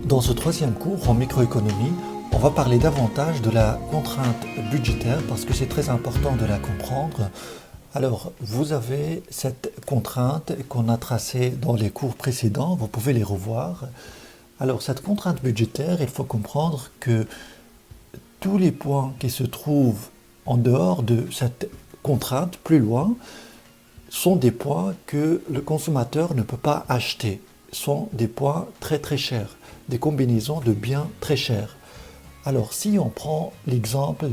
Dans ce troisième cours en microéconomie, on va parler davantage de la contrainte budgétaire parce que c'est très important de la comprendre. Alors, vous avez cette contrainte qu'on a tracée dans les cours précédents, vous pouvez les revoir. Alors, cette contrainte budgétaire, il faut comprendre que tous les points qui se trouvent en dehors de cette contrainte, plus loin, sont des points que le consommateur ne peut pas acheter, sont des points très très chers, des combinaisons de biens très chers. Alors si on prend l'exemple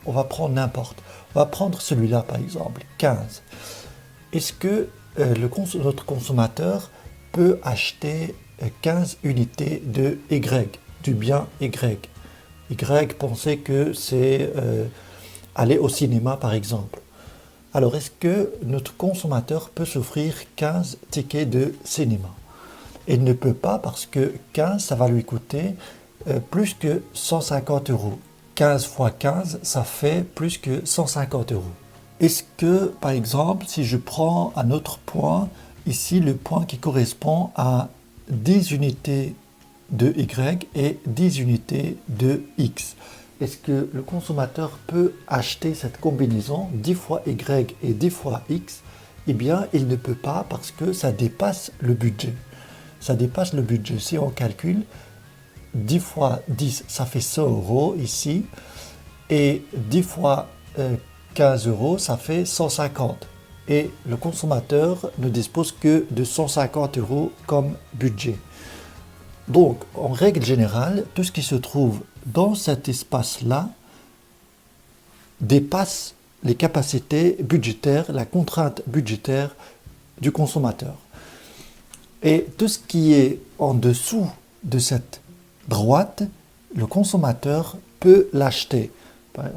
on va prendre n'importe, on va prendre celui-là par exemple, 15. Est-ce que notre consommateur peut acheter 15 unités de Y, du bien Y? Y, pensez que c'est aller au cinéma par exemple. Alors, est-ce que notre consommateur peut s'offrir 15 tickets de cinéma? Il ne peut pas parce que 15, ça va lui coûter plus que 150 euros. 15 fois 15, ça fait plus que 150 euros. Est-ce que, par exemple, si je prends un autre point, ici le point qui correspond à 10 unités de Y et 10 unités de X, est-ce que le consommateur peut acheter cette combinaison 10 fois Y et 10 fois X? Eh bien, il ne peut pas parce que ça dépasse le budget. Ça dépasse le budget. Si on calcule, 10 fois 10, ça fait 100 euros ici. Et 10 fois 15 euros, ça fait 150. Et le consommateur ne dispose que de 150 euros comme budget. Donc, en règle générale, tout ce qui se trouve dans cet espace-là dépasse les capacités budgétaires, la contrainte budgétaire du consommateur. Et tout ce qui est en dessous de cette droite, le consommateur peut l'acheter.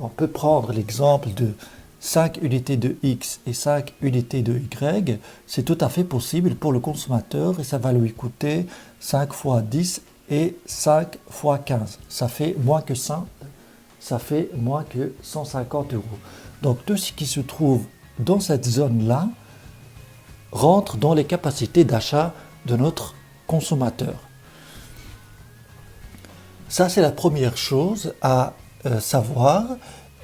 On peut prendre l'exemple de 5 unités de X et 5 unités de Y. C'est tout à fait possible pour le consommateur et ça va lui coûter 5 fois 10 et 5 fois 15. Ça fait moins que 100, ça fait moins que 150 euros. Donc tout ce qui se trouve dans cette zone-là rentre dans les capacités d'achat de notre consommateur. Ça, c'est la première chose à savoir.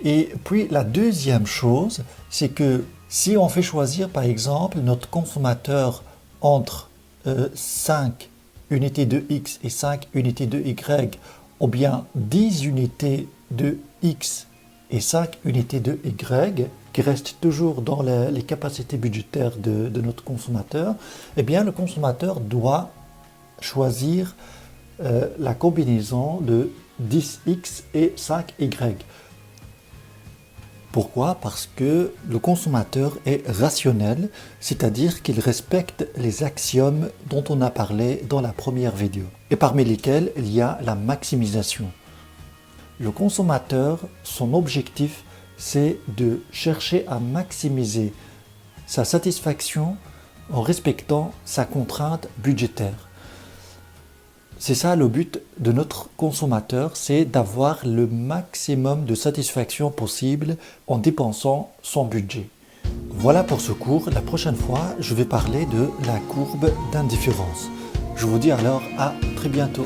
Et puis la deuxième chose, c'est que si on fait choisir par exemple notre consommateur entre 5 unités de X et 5 unités de Y, ou bien 10 unités de X et 5 unités de Y, qui restent toujours dans les capacités budgétaires de notre consommateur, eh bien le consommateur doit choisir la combinaison de 10X et 5Y. Pourquoi? Parce que le consommateur est rationnel, c'est-à-dire qu'il respecte les axiomes dont on a parlé dans la première vidéo, et parmi lesquels il y a la maximisation. Le consommateur, son objectif, c'est de chercher à maximiser sa satisfaction en respectant sa contrainte budgétaire. C'est ça le but de notre consommateur, c'est d'avoir le maximum de satisfaction possible en dépensant son budget. Voilà pour ce cours. La prochaine fois, je vais parler de la courbe d'indifférence. Je vous dis alors à très bientôt.